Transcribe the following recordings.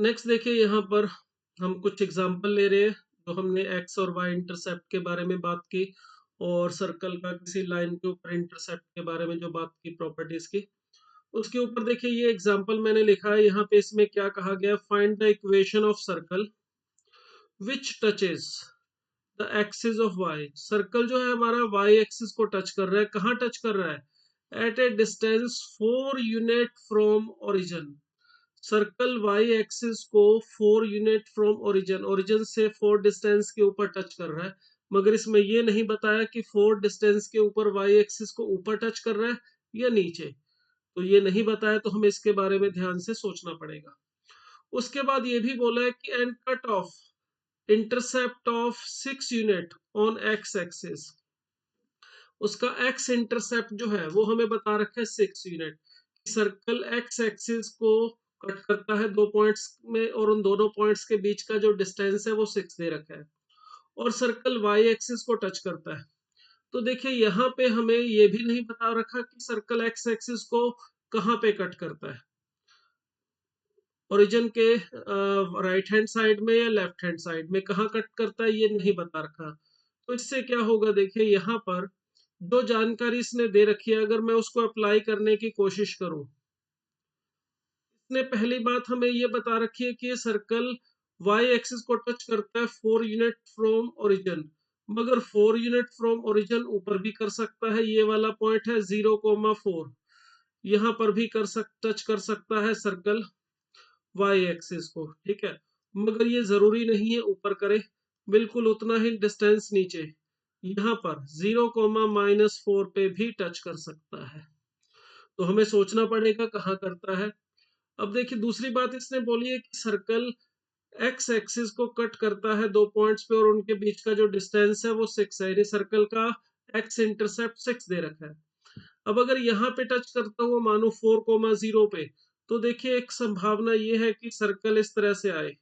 Next देखिए यहाँ पर हम कुछ एग्जांपल ले रहे हैं। तो हमने एक्स और वाई इंटरसेप्ट के बारे में बात की और सर्कल का किसी लाइन के ऊपर इंटरसेप्ट के बारे में जो बात की प्रॉपर्टीज की, उसके ऊपर देखिए ये एग्जांपल मैंने लिखा है यहाँ पे। इसमें क्या कहा गया, find the equation of circle which touches the axis of y. Circle जो है हमारा वाई एक्सिस को टच कर रहा है। कहाँ टच कर रहा है? At a distance 4 unit from origin. Circle y axis को 4 यूनिट फ्रॉम ओरिजिन, ओरिजिन से 4 डिस्टेंस के ऊपर टच कर रहा है। मगर इसमें ये नहीं बताया कि 4 डिस्टेंस के ऊपर वाई एक्सिस को ऊपर टच कर रहा है या नीचे। तो ये नहीं बताया, तो हमें इसके बारे में ध्यान से सोचना पड़ेगा। उसके बाद ये भी बोला है कि and cut off intercept of 6 unit on x axis. उसका एक्स इंटरसेप्ट जो है वो हमें बता रखा है 6 यूनिट। सर्कल एक्स एक्सिस को कट करता है 2 पॉइंट्स में और उन दोनों पॉइंट्स के बीच का जो डिस्टेंस है वो 6 दे रखा है। और सर्कल वाई एक्सिस को टच करता है। तो देखिए यहाँ पे हमें ये भी नहीं बता रखा कि सर्कल एक्स एक्सिस को कहाँ पे कट करता है, ओरिजिन के राइट हैंड साइड में या लेफ्ट हैंड साइड में, कहाँ कट करता है ये नहीं बता रखा। तो इससे क्या होगा, देखिए यहाँ पर जो जानकारी इसने दे रखी है अगर मैं उसको अप्लाई करने की कोशिश करूं, इसने पहली बात हमें ये बता रखी है कि ये सर्कल वाई एक्सिस को टच करता है 4 यूनिट फ्रॉम ओरिजिन। मगर 4 यूनिट फ्रॉम ओरिजिन ऊपर भी कर सकता है, ये वाला पॉइंट है 0,4, यहाँ पर भी टच कर सकता है सर्कल वाई एक्सिस को, ठीक है। मगर ये जरूरी नहीं है ऊपर करे, बिल्कुल उतना ही डिस्टेंस नीचे यहाँ पर 0,-4 पे भी टच कर सकता है। तो हमें सोचना पड़ेगा कहाँ करता है। अब देखिए दूसरी बात इसने बोली है कि सर्कल एक्स एक्सिस को कट करता है 2 पॉइंट्स पे और उनके बीच का जो डिस्टेंस है वो 6 है, यानी सर्कल का एक्स इंटरसेप्ट 6 दे रखा है। अब अगर यहाँ पे टच करता हुआ मानो 4,0 पे, तो देखिए एक संभावना ये है कि सर्कल इस तरह से आए,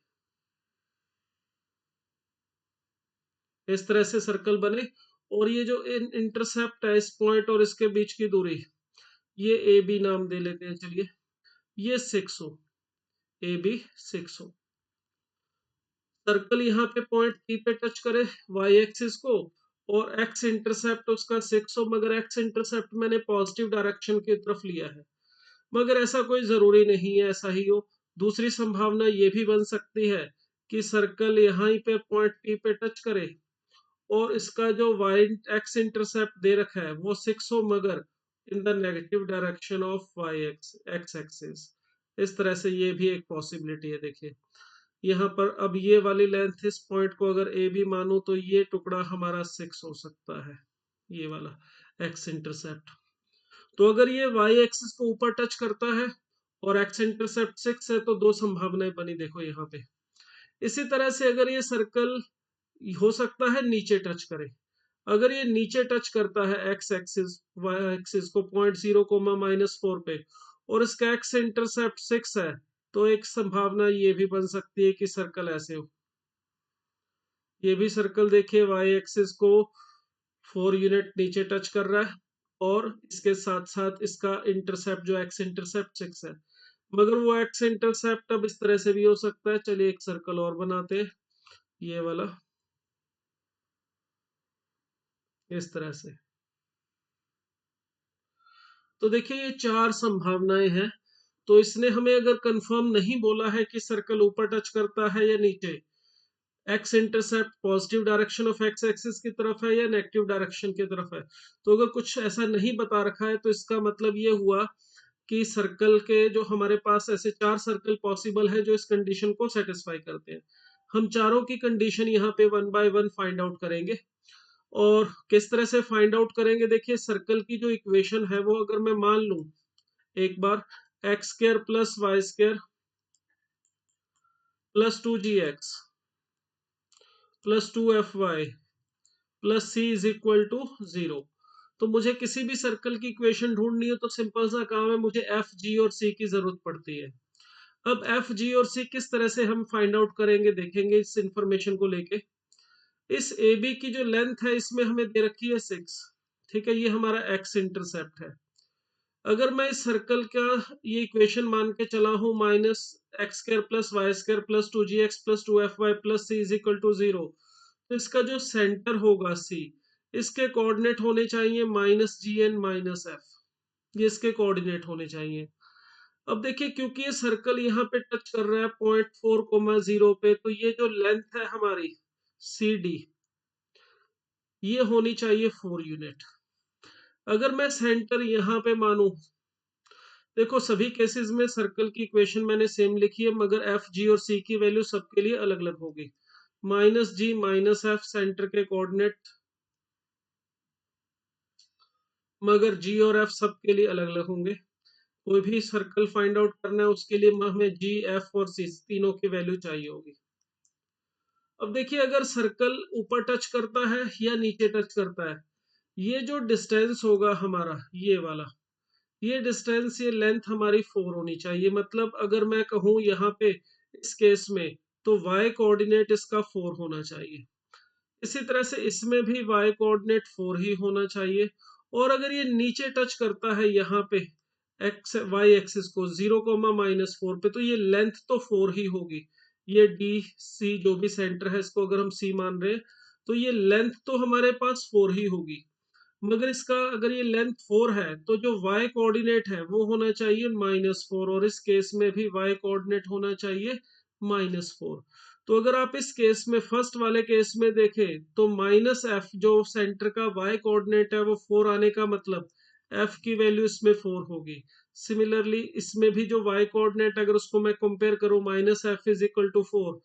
इस तरह से सर्कल बने। और ये जो इंटरसेप्ट है इस पॉइंट और इसके बीच की दूरी, ये ए बी नाम दे लेते हैं चलिए, ये 6 हो, ए बी 6 हो। सर्कल यहाँ पे पॉइंट पी पे टच करे वाई एक्सिस को और एक्स इंटरसेप्ट उसका 6 हो, मगर एक्स इंटरसेप्ट मैंने पॉजिटिव डायरेक्शन की तरफ लिया है। मगर ऐसा कोई जरूरी नहीं है ऐसा ही हो। दूसरी संभावना ये भी बन सकती है कि सर्कल यहाँ ही पे पॉइंट पी पे टच करे और इसका जो वाई एक्स इंटरसेप्ट दे रखा है वो 6 हो, मगर in the negative direction of y x axis. इस तरह से ये भी एक पॉसिबिलिटी है। देखिए यहाँ पर अब ये वाली लेंथ इस पॉइंट को अगर ए बी मानो तो ये टुकड़ा हमारा 6 हो सकता है, ये वाला एक्स इंटरसेप्ट। तो अगर ये वाई एक्सिस को ऊपर टच करता है और एक्स इंटरसेप्ट 6 है तो दो संभावनाएं बनी देखो यहाँ पे। इसी तरह से अगर ये सर्कल हो सकता है नीचे टच करे, अगर ये नीचे टच करता है एक्स एक्सिस वाई एक्सिस को पॉइंट 0,-4 पे और इसका एक्स इंटरसेप्ट 6 है, तो एक संभावना ये भी बन सकती है कि सर्कल ऐसे हो। ये भी सर्कल देखिए वाई एक्सिस को 4 यूनिट नीचे टच कर रहा है और इसके साथ साथ इसका इंटरसेप्ट जो एक्स इंटरसेप्ट 6 है। मगर वो एक्स इंटरसेप्ट अब इस तरह से भी हो सकता है। चलिए एक सर्कल और बनाते हैं, ये वाला इस तरह से। तो देखिए ये 4 संभावनाएं हैं। तो इसने हमें अगर कंफर्म नहीं बोला है कि सर्कल ऊपर टच करता है या नीचे, x intercept positive direction of x axis की तरफ है या नेगेटिव डायरेक्शन की तरफ है, तो अगर कुछ ऐसा नहीं बता रखा है तो इसका मतलब ये हुआ कि सर्कल के जो हमारे पास ऐसे 4 सर्कल पॉसिबल है जो इस कंडीशन को सेटिस्फाई करते हैं। हम चारों की कंडीशन यहाँ पे 1 बाय 1 फाइंड आउट करेंगे। और किस तरह से फाइंड आउट करेंगे, देखिए सर्कल की जो इक्वेशन है वो अगर मैं मान लूं एक बार, x square plus y square plus 2gx plus 2fy plus c is equal to 0। तो मुझे किसी भी सर्कल की इक्वेशन ढूंढनी है तो सिंपल सा काम है, मुझे एफ जी और सी की जरूरत पड़ती है। अब एफ जी और सी किस तरह से हम फाइंड आउट करेंगे देखेंगे इस इंफॉर्मेशन को लेके। इस ए बी की जो लेंथ है इसमें हमें दे रखी है 6, ठीक है, ये हमारा एक्स इंटरसेप्ट है। अगर मैं इस सर्कल का ये इक्वेशन मान के चला हूं minus x square plus y square plus 2gx plus 2fy plus c is equal to 0, तो इसका जो सेंटर होगा सी, इसके कोऑर्डिनेट होने चाहिए minus G N minus F. ये इसके कोऑर्डिनेट होने चाहिए। अब देखिए क्योंकि ये सर्कल यहाँ पे टच कर रहा है 0.4, 0 पे, तो ये जो लेंथ है हमारी सी डी, ये होनी चाहिए 4 यूनिट। अगर मैं सेंटर यहाँ पे मानूं, देखो सभी केसेस में सर्कल की इक्वेशन मैंने सेम लिखी है, मगर एफ जी और सी की वैल्यू सबके लिए अलग अलग होगी। माइनस जी माइनस एफ सेंटर के कोऑर्डिनेट, मगर जी और एफ सबके लिए अलग अलग होंगे। कोई भी सर्कल फाइंड आउट करना है उसके लिए हमें जी एफ और सी तीनों की वैल्यू चाहिए होगी। अब देखिए अगर सर्कल ऊपर टच करता है या नीचे टच करता है, ये जो डिस्टेंस होगा हमारा ये वाला, ये डिस्टेंस, ये लेंथ हमारी 4 होनी चाहिए। मतलब अगर मैं कहूँ यहाँ पे इस केस में, तो y कोऑर्डिनेट इसका 4 होना चाहिए। इसी तरह से इसमें भी y कोऑर्डिनेट 4 ही होना चाहिए। और अगर ये नीचे टच करता है यहाँ पे एक्स वाई एक्सिस को 0, -4 पे, तो ये लेंथ तो 4 ही होगी। ये डी सी जो भी सेंटर है, इसको अगर हम सी मान रहे हैं, तो ये लेंथ तो हमारे पास 4 ही होगी। मगर इसका अगर ये लेंथ 4 है, तो जो y कोऑर्डिनेट है वो होना चाहिए -4, और इस केस में भी y कोऑर्डिनेट होना चाहिए -4। तो अगर आप इस केस में फर्स्ट वाले केस में देखें, तो माइनस एफ जो सेंटर का y कोऑर्डिनेट है वो 4 आने का मतलब f की वैल्यू इसमें 4 होगी। सिमिलरली इसमें भी जो y कोऑर्डिनेट, अगर उसको मैं कंपेयर करूं minus f is equal to 4,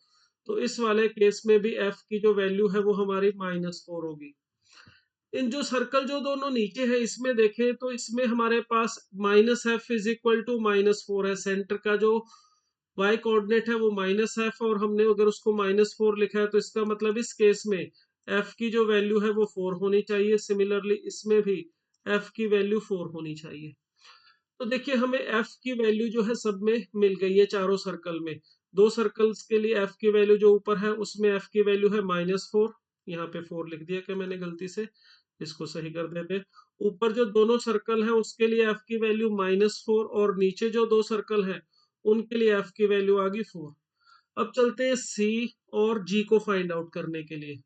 तो इस वाले केस में भी f की जो वैल्यू है वो हमारी -4 होगी। इन जो सर्कल जो दोनों नीचे है इसमें देखें, तो इसमें हमारे पास minus f is equal to -4 है। सेंटर का जो y कोऑर्डिनेट है वो माइनस एफ, और हमने अगर उसको -4 लिखा है, तो इसका मतलब इस केस में f की जो वैल्यू है वो 4 होनी चाहिए। सिमिलरली इसमें भी f की वैल्यू 4 होनी चाहिए। तो देखिए हमें f की वैल्यू जो है सब में मिल गई है, चारों सर्कल में। दो सर्कल्स के लिए f की वैल्यू जो ऊपर है उसमें f की वैल्यू है -4, यहाँ पे 4 लिख दिया क्या मैंने गलती से, इसको सही कर देते। ऊपर जो दोनों सर्कल है उसके लिए f की वैल्यू -4, और नीचे जो दो सर्कल है उनके लिए f की वैल्यू आ गई 4। अब चलते हैं c और g को फाइंड आउट करने के लिए।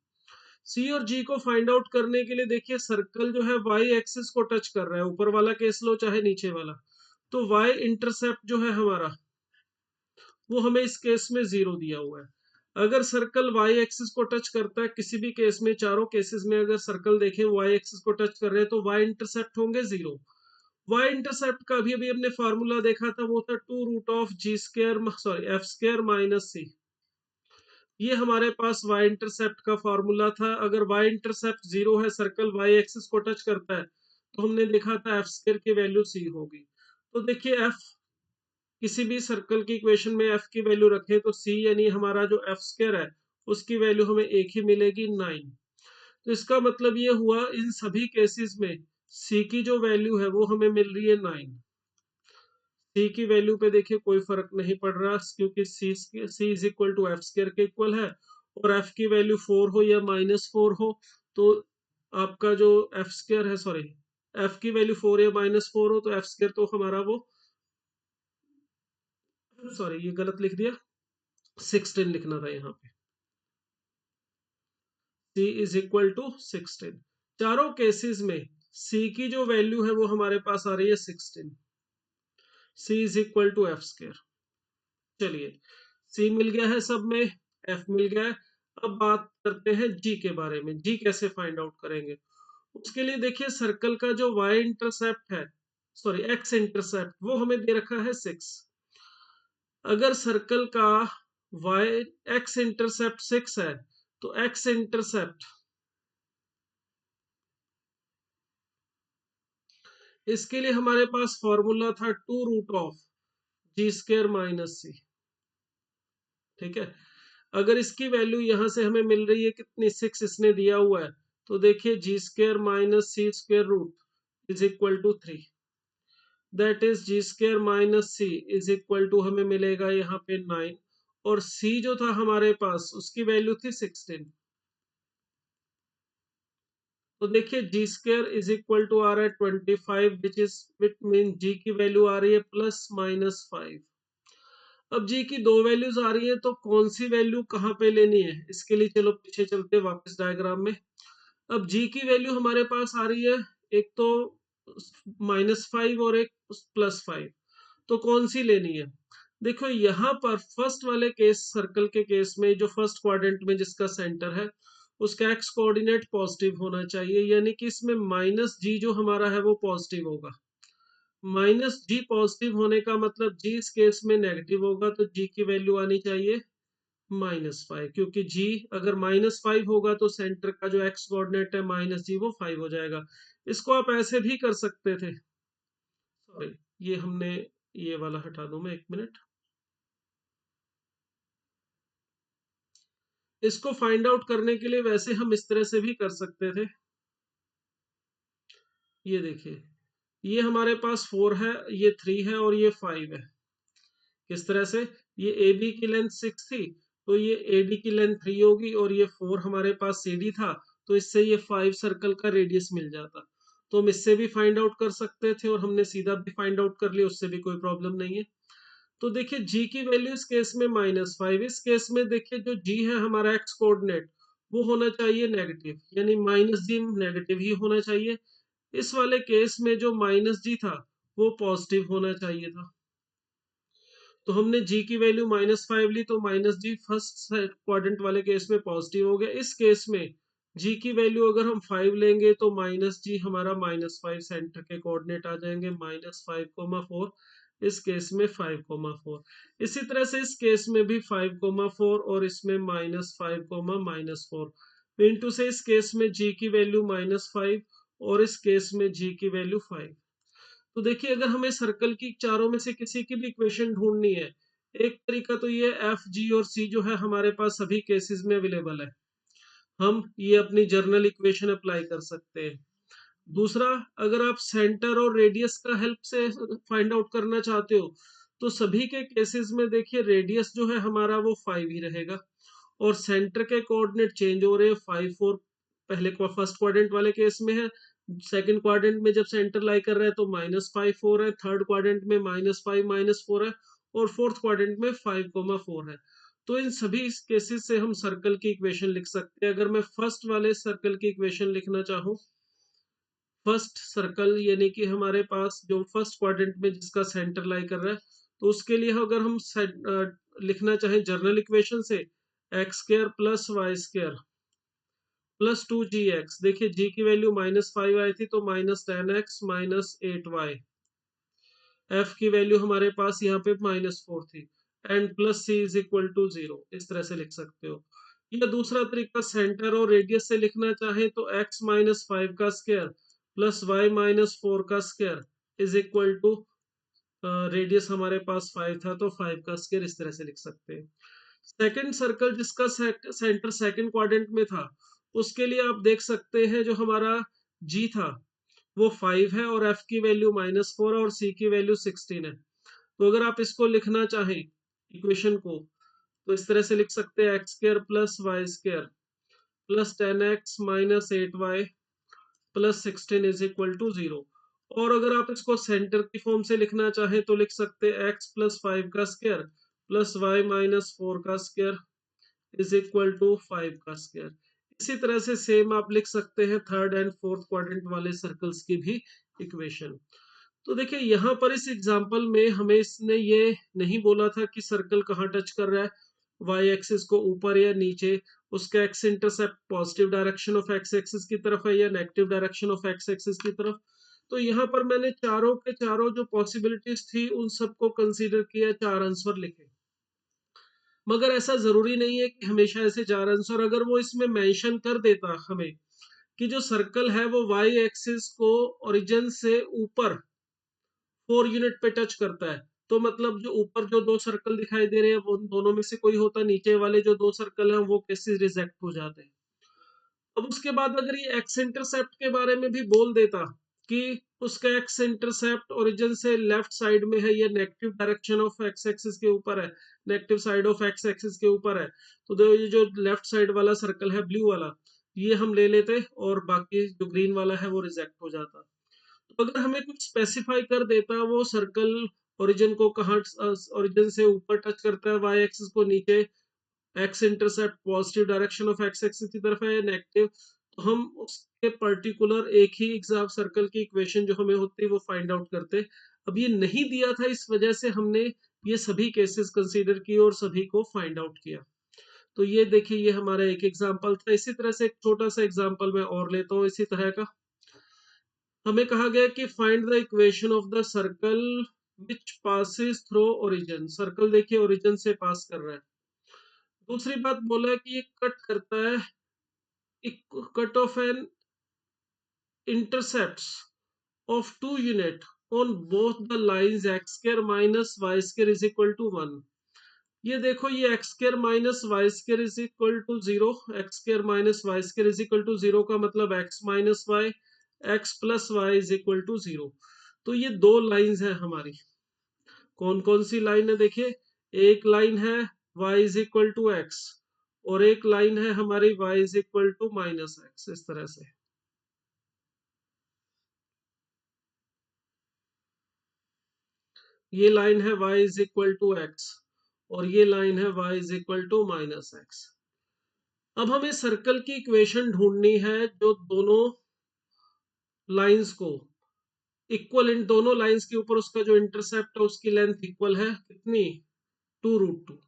सी और जी को फाइंड आउट करने के लिए देखिए सर्कल जो है वाई एक्सिस को टच कर रहा है, ऊपर वाला केस लो चाहे नीचे वाला, तो वाई इंटरसेप्ट जो है हमारा वो हमें इस केस में 0 दिया हुआ है। अगर सर्कल वाई एक्सिस को टच करता है किसी भी केस में, चारों केसेस में अगर सर्कल देखें वाई एक्सिस को टच कर रहे हैं, तो वाई इंटरसेप्ट होंगे 0। वाई इंटरसेप्ट का भी अभी हमने फार्मूला देखा था, वो था 2√g², सॉरी f²-c। ये हमारे पास y इंटरसेप्ट का फॉर्मूला था। अगर y इंटरसेप्ट 0 है, सर्कल y एक्सिस को टच करता है, तो हमने देखा था f² की वैल्यू c होगी। तो देखिए f, किसी भी सर्कल की इक्वेशन में f की वैल्यू रखें तो c यानी हमारा जो f² है उसकी वैल्यू हमें एक ही मिलेगी 9। तो इसका मतलब ये हुआ इन सभी केसेस में c की जो वैल्यू है वो हमें मिल रही है 9। c की वैल्यू पे देखिए कोई फर्क नहीं पड़ रहा, क्योंकि c is equal to f² के इक्वल है। और f की वैल्यू 4 हो या -4 हो, तो आपका जो f² है, सॉरी f की वैल्यू 4 या -4 हो, तो f² तो हमारा वो, सॉरी ये गलत लिख दिया, 16 लिखना था यहाँ पे। c is equal to 16। चारों केसेस में c की जो वैल्यू है वो हमारे पास आ रही है 16। c is equal to f²। चलिए सी मिल गया है सब में, एफ मिल गया है। अब बात करते हैं जी के बारे में, जी कैसे फाइंड आउट करेंगे। उसके लिए देखिए सर्कल का जो वाई इंटरसेप्ट है, सॉरी एक्स इंटरसेप्ट, वो हमें दे रखा है 6। अगर सर्कल का वाई एक्स इंटरसेप्ट 6 है, तो एक्स इंटरसेप्ट, इसके लिए हमारे पास फॉर्मूला था 2√g² - c। ठीक है, अगर इसकी वैल्यू यहां से हमें मिल रही है कितनी, 6 इसने दिया हुआ है, तो देखिए g² - c² is equal to 3। That is g² - c is equal to हमें मिलेगा यहाँ पे 9, और c जो था हमारे पास उसकी वैल्यू थी 16। तो देखिए जी स्क्वायर इज इक्वल टू आ रहा है 25, विच मीन जी की वैल्यू आ रही है +-5। अब जी की दो वैल्यूज आ रही है, तो कौन सी वैल्यू कहाँ पे लेनी है, इसके लिए चलो पीछे चलते हैं वापस डायग्राम में। अब जी की वैल्यू हमारे पास आ रही है, एक तो -5 और एक +5, तो कौन सी लेनी है? देखो यहाँ पर फर्स्ट वाले केस, सर्कल के केस में, जो फर्स्ट क्वाड्रेंट में जिसका सेंटर है, उसका एक्स कोऑर्डिनेट पॉजिटिव होना चाहिए, यानी कि इसमें -g जो हमारा है वो पॉजिटिव होगा। -g पॉजिटिव होने का मतलब g इस केस में नेगेटिव होगा, तो g की वैल्यू आनी चाहिए -5, क्योंकि g अगर -5 होगा तो सेंटर का जो एक्स कोऑर्डिनेट है -g वो 5 हो जाएगा। इसको आप ऐसे भी कर सकते थे, सॉरी, ये हमने, ये वाला हटा दूं मैं, 1 मिनट। इसको फाइंड आउट करने के लिए वैसे हम इस तरह से भी कर सकते थे। ये देखिए, ये हमारे पास 4 है, ये 3 है और ये 5 है। किस तरह से? ये ए बी की लेंथ 6 थी, तो ये ए डी की लेंथ 3 होगी, और ये 4 हमारे पास सी डी था, तो इससे ये 5 सर्कल का रेडियस मिल जाता। तो हम इससे भी फाइंड आउट कर सकते थे, और हमने सीधा भी फाइंड आउट कर लिया, उससे भी कोई प्रॉब्लम नहीं है। तो देखिए जी की वैल्यू इस केस में -5, इस केस में देखिए जो जी है हमारा एक्स कोऑर्डिनेट, वो होना चाहिए नेगेटिव, यानी -g नेगेटिव ही होना चाहिए। इस वाले केस में जो -g था वो पॉजिटिव होना चाहिए था, तो हमने g की वैल्यू -5 ली, तो -g फर्स्ट क्वाड्रेंट वाले केस में पॉजिटिव हो गया। इस केस में g की वैल्यू अगर हम 5 लेंगे तो -g हमारा -5 सेंटर के कोऑर्डिनेट आ जाएंगे, -5,4, इस केस में 5,4। इसी तरह से इस केस में भी 5,4 और इसमें -5,-4, इंटू से इस केस में g की वैल्यू -5 और इस केस में g की वैल्यू 5। तो देखिए अगर हमें सर्कल की चारों में से किसी की भी इक्वेशन ढूंढनी है, एक तरीका तो ये एफ जी और सी जो है हमारे पास सभी केसेस में अवेलेबल है, हम ये अपनी जर्नल इक्वेशन अप्लाई कर सकते हैं। दूसरा, अगर आप सेंटर और रेडियस का हेल्प से फाइंड आउट करना चाहते हो, तो सभी के केसेस में देखिए रेडियस जो है हमारा वो 5 ही रहेगा, और सेंटर के कोऑर्डिनेट चेंज हो रहे हैं, 5 4 पहले फर्स्ट क्वाड्रेंट वाले केस में है, सेकंड क्वाड्रेंट में जब सेंटर लाई कर रहा है तो -5 4 है, थर्ड क्वाड्रेंट में -5 -4 है, और फोर्थ क्वाड्रेंट में 5,4 है। तो इन सभी केसेस से हम सर्कल की इक्वेशन लिख सकते हैं। अगर मैं फर्स्ट वाले सर्कल की इक्वेशन लिखना चाहूँ, फर्स्ट सर्कल यानी कि हमारे पास जो फर्स्ट क्वाड्रेंट में जिसका सेंटर लाई कर रहा है, तो उसके लिए अगर हम लिखना चाहें जर्नल इक्वेशन से, x² + y² +2gx, देखिए g की वैल्यू -5 आई थी, तो -10x -8y, f की वैल्यू हमारे पास यहाँ पे -4 थी, एंड +c = 0, इस तरह से लिख सकते हो। या दूसरा तरीका सेंटर और रेडियस से लिखना चाहे तो x -5 का स्क्वायर +y -4 का square is equal to, radius हमारे पास 5 था तो 5 का स्क्वायर, इस तरह से लिख सकते हैं। सेकंड सर्कल जिसका सेंटर सेकंड क्वाड्रेंट में था, उसके लिए आप देख सकते हैं जो हमारा g था वो 5 है, और f की वैल्यू -4 और c की वैल्यू 16 है। तो अगर आप इसको लिखना चाहें इक्वेशन को, तो इस तरह से लिख सकते हैं x² + y² +10x -8y +16 = 0। और अगर आप इसको सेंटर की फॉर्म से लिखना चाहें तो लिख सकते हैं x + 5 का स्क्वायर +y -4 का स्क्वायर =5 का स्क्वायर। इसी तरह से सेम आप लिख सकते हैं थर्ड एंड फोर्थ क्वाड्रेंट वाले सर्कल्स की भी इक्वेशन। तो देखिए यहाँ पर इस एग्जांपल में हमें इसने ये नहीं बोला था कि सर्कल कहाँ टच कर रहा है, वाई एक्सिस को ऊपर या नीचे, उसका x intercept positive direction of x axis की तरफ है या negative direction of x axis की तरफ। तो यहाँ पर मैंने चारों के चारों जो पॉसिबिलिटीज थी उन सबको कंसीडर किया, 4 आंसर लिखे। मगर ऐसा जरूरी नहीं है कि हमेशा ऐसे 4 आंसर, अगर वो इसमें मेंशन कर देता हमें कि जो सर्कल है वो वाई एक्सिस को ओरिजिन से ऊपर 4 यूनिट पे टच करता है, तो मतलब जो ऊपर जो 2 सर्कल दिखाई दे रहे हैं वो उन दोनों में से कोई होता, नीचे वाले जो 2 सर्कल हैं वो केसेस रिजेक्ट हो जाते हैं। अब उसके बाद अगर ये एक्स इंटरसेप्ट के बारे में भी बोल देता कि उसका एक्स इंटरसेप्ट ओरिजिन से लेफ्ट साइड में है, ये negative direction of x axis के ऊपर है, negative side of x axis के ऊपर है, तो ये जो लेफ्ट साइड वाला सर्कल है ब्लू वाला, ये हम ले लेते और बाकी जो ग्रीन वाला है वो रिजेक्ट हो जाता। तो अगर हमें कुछ स्पेसिफाई कर देता वो सर्कल ओरिजिन को कहाँ, ओरिजिन से ऊपर टच करता है, वाई एक्सिस को नीचे, x intercept positive direction of x axis की तरफ है या नेगेटिव, तो हम उसके पर्टिकुलर एक ही एग्जाम सर्कल की इक्वेशन जो हमें होती है वो फाइंड आउट करते। अब ये नहीं दिया था, इस वजह से हमने ये सभी केसेस कंसीडर किए और सभी को फाइंड आउट किया। तो ये देखिए, ये हमारा एक एग्जाम्पल था। इसी तरह से एक छोटा सा एग्जाम्पल मैं और लेता हूँ इसी तरह का। हमें कहा गया कि find the equation of the circle which passes through origin. Circle देखिए ओरिजिन से पास कर रहा है। दूसरी बात बोला है कि ये कट करता है, cut off an intercepts of two unit on both the lines x square minus y square is equal to 1। ये देखो, ये x square minus y square is equal to 0, x square minus y square is equal to 0 का मतलब x minus y, x plus y is equal to 0। तो ये दो lines है हमारी। कौन कौन सी लाइन है देखिए, एक लाइन है y is equal to x और एक लाइन है हमारी y is equal to minus x, इस तरह से। ये लाइन है y is equal to x और ये लाइन है y is equal to minus x. अब हमें सर्कल की इक्वेशन ढूंढनी है जो दोनों लाइंस को इक्वल, इन दोनों लाइंस के ऊपर उसका जो इंटरसेप्ट है उसकी लेंथ इक्वल है कितनी, 2√2।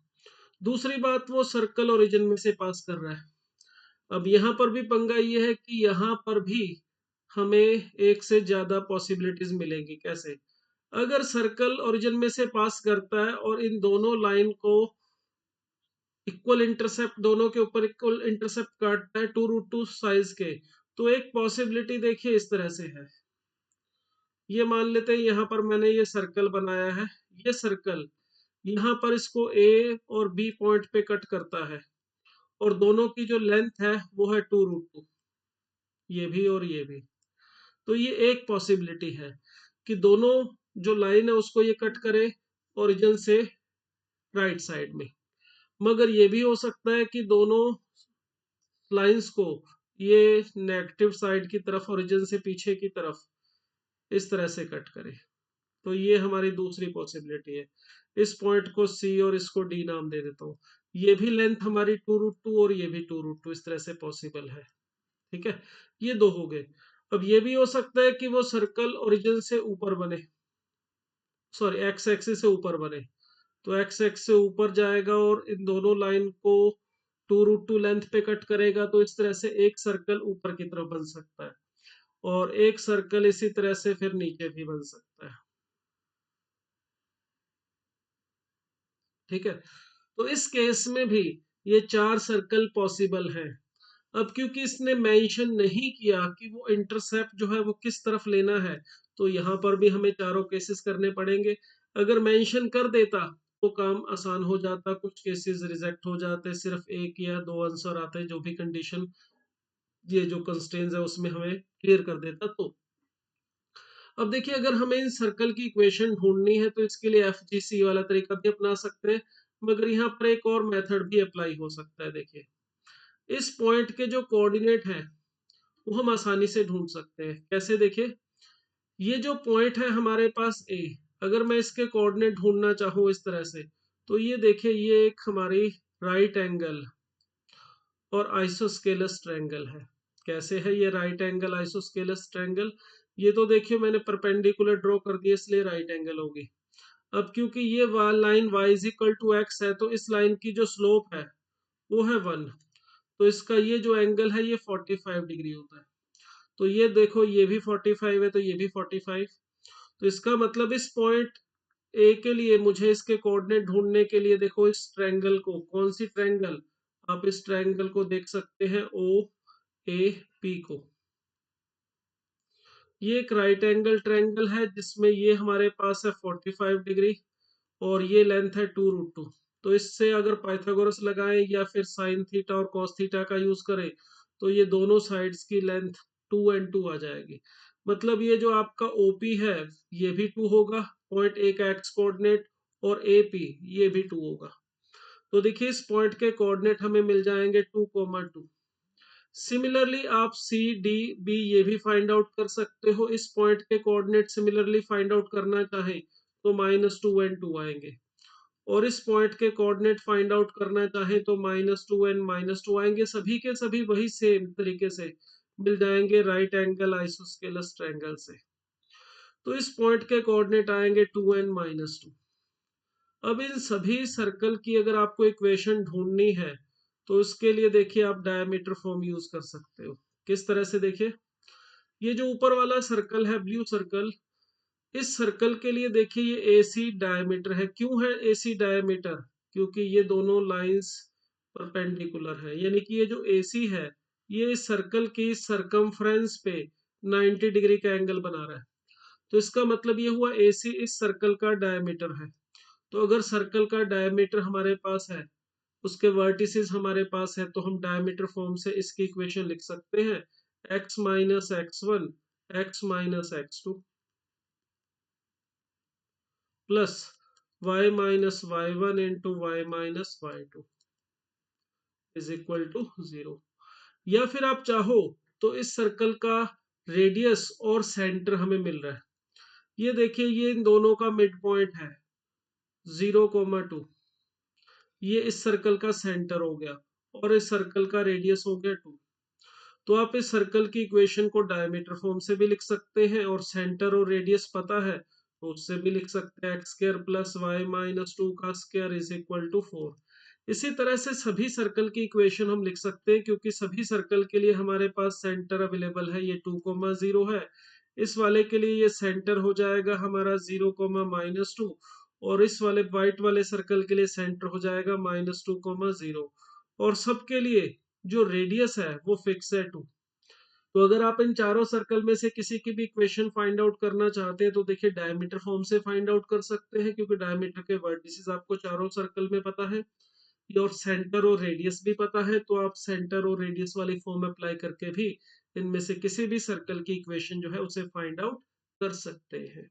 दूसरी बात, वो सर्कल ओरिजिन में से पास कर रहा है। अब यहाँ पर भी पंगा ये है कि यहाँ पर भी हमें एक से ज्यादा पॉसिबिलिटीज मिलेंगी। कैसे? अगर सर्कल ओरिजिन में से पास करता है और इन दोनों लाइन को इक्वल इंटरसेप्ट, दोनों के ऊपर इक्वल इंटरसेप्ट काटता है 2√2 साइज के, तो एक पॉसिबिलिटी देखिए इस तरह से है। ये मान लेते हैं यहाँ पर मैंने ये सर्कल बनाया है, ये सर्कल यहाँ पर इसको ए और बी पॉइंट पे कट करता है और दोनों की जो लेंथ है वो है 2√2, ये भी और ये भी। तो ये एक पॉसिबिलिटी है कि दोनों जो लाइन है उसको ये कट करे ओरिजिन से राइट साइड में। मगर ये भी हो सकता है कि दोनों लाइंस को ये नेगेटिव साइड की तरफ, ओरिजिन से पीछे की तरफ इस तरह से कट करे। तो ये हमारी दूसरी पॉसिबिलिटी है। इस पॉइंट को सी और इसको डी नाम दे देता हूँ। ये भी लेंथ हमारी 2√2 और ये भी 2√2, इस तरह से पॉसिबल है। ठीक है, ये दो हो गए। अब ये भी हो सकता है कि वो सर्कल ओरिजिन से ऊपर बने, सॉरी एक्स एक्सिस से ऊपर बने। तो एक्स एक्स से ऊपर जाएगा और इन दोनों लाइन को 2√2 लेंथ पे कट करेगा, तो इस तरह से एक सर्कल ऊपर की तरफ बन सकता है और एक सर्कल इसी तरह से फिर नीचे भी बन सकता है। ठीक है, तो इस केस में भी ये चार सर्कल पॉसिबल है। अब क्योंकि इसने मेंशन नहीं किया कि वो इंटरसेप्ट जो है वो किस तरफ लेना है, तो यहाँ पर भी हमें चारों केसेस करने पड़ेंगे। अगर मेंशन कर देता तो काम आसान हो जाता, कुछ केसेस रिजेक्ट हो जाते, सिर्फ एक या दो आंसर आते, जो भी कंडीशन, ये जो कंस्ट्रेंट्स है उसमें हमें क्लियर कर देता। तो अब देखिए, अगर हमें इन सर्कल की इक्वेशन ढूंढनी है तो इसके लिए FGC वाला तरीका भी अपना सकते हैं, मगर यहाँ पर एक और मेथड भी अप्लाई हो सकता है। देखिए, इस पॉइंट के जो कोऑर्डिनेट है वो हम आसानी से ढूंढ सकते हैं। कैसे? देखिए, ये जो पॉइंट है हमारे पास ए, अगर मैं इसके कोऑर्डिनेट ढूंढना चाहूँ इस तरह से, तो ये देखिए, ये एक हमारी राइट एंगल और आइसोस्केलस ट्रायंगल है। कैसे है ये राइट एंगल आइसोस्केलस ट्रायंगल? ये तो देखिए मैंने परपेंडिकुलर ड्रॉ कर दिया इसलिए राइट एंगल होगी। अब क्योंकि ये line y is equal to x है, तो इस लाइन की जो स्लोप है वो है 1, तो इसका ये जो एंगल है ये 45 डिग्री होता है। तो ये देखो, ये भी 45 है तो ये भी 45। तो इसका मतलब इस पॉइंट ए के लिए मुझे इसके कोऑर्डिनेट ढूंढने के लिए, देखो इस ट्रायंगल को, कौन सी ट्रायंगल, आप इस ट्रायंगल को देख सकते हैं ओ ए पी को। ये एक राइट एंगल ट्रायंगल है जिसमें ये हमारे पास है 45 डिग्री और ये लेंथ है 2√2। तो इससे अगर पाइथागोरस लगाएं या फिर साइन थीटा और कॉस थीटा का यूज करें तो ये दोनों साइड्स की लेंथ 2 और 2 आ जाएगी। मतलब ये जो आपका OP है ये भी 2 होगा, पॉइंट ए का एक्स कोऑर्डिनेट, और AP ये भी 2 होगा। तो देखिए, इस पॉइंट के कोऑर्डिनेट हमें मिल जाएंगे 2,2। सिमिलरली आप सी डी बी ये भी फाइंड आउट कर सकते हो। इस पॉइंट के कोऑर्डिनेट सिमिलरली फाइंड आउट करना चाहें तो -2 एंड 2 आएंगे, और इस पॉइंट के कोऑर्डिनेट फाइंड आउट करना चाहें तो -2 एंड -2 आएंगे। सभी के सभी वही सेम तरीके से मिल जाएंगे राइट एंगल आइसोस्केलस ट्रायंगल से। तो इस पॉइंट के कोऑर्डिनेट आएंगे 2 एंड -2। अब इन सभी सर्कल की अगर आपको इक्वेशन ढूंढनी है तो उसके लिए देखिए आप डायमीटर फॉर्म यूज कर सकते हो। किस तरह से? देखिए, ये जो ऊपर वाला सर्कल है ब्लू सर्कल, इस सर्कल के लिए देखिए ये AC डायमीटर है। क्यों है AC डायमीटर? क्योंकि ये दोनों लाइंस परपेंडिकुलर है, यानी कि ये जो AC है ये इस सर्कल की सरकमफ्रेंस पे 90 डिग्री का एंगल बना रहा है। तो इसका मतलब ये हुआ AC इस सर्कल का डायमीटर है। तो अगर सर्कल का डायमीटर हमारे पास है, उसके वर्टिसेस हमारे पास है, तो हम डायमीटर फॉर्म से इसकी इक्वेशन लिख सकते हैं x minus x1 x minus x2 plus y minus y1 into y minus y2 is equal to 0। या फिर आप चाहो तो इस सर्कल का रेडियस और सेंटर हमें मिल रहा है। ये देखिए ये इन दोनों का मिड पॉइंट है 0,2। ये इस सर्कल का सेंटर हो गया और इस सर्कल का रेडियस हो गया 2। तो आप इस सर्कल की इक्वेशन को डायमीटर फॉर्म से भी लिख सकते हैं, और सेंटर और रेडियस पता है तो उससे भी लिख सकते हैं x square plus y minus 2 का स्क्वायर इज इक्वल टू 4। इसी तरह से सभी सर्कल की इक्वेशन हम लिख सकते हैं, क्योंकि सभी सर्कल के लिए हमारे पास सेंटर अवेलेबल है। ये 2,0 है, इस वाले के लिए ये सेंटर हो जाएगा हमारा 0,-2, और इस वाले वाइट वाले सर्कल के लिए सेंटर हो जाएगा -2,0, और सबके लिए जो रेडियस है वो फिक्स है 2। तो अगर आप इन चारों सर्कल में से किसी की भी इक्वेशन फाइंड आउट करना चाहते हैं तो देखिए डायमीटर फॉर्म से फाइंड आउट कर सकते हैं, क्योंकि डायमीटर के वर्टिसेस आपको चारों सर्कल में पता है, और सेंटर और रेडियस भी पता है। तो आप सेंटर और रेडियस वाली फॉर्म अप्लाई करके भी इनमें से किसी भी सर्कल की इक्वेशन जो है उसे फाइंड आउट कर सकते हैं।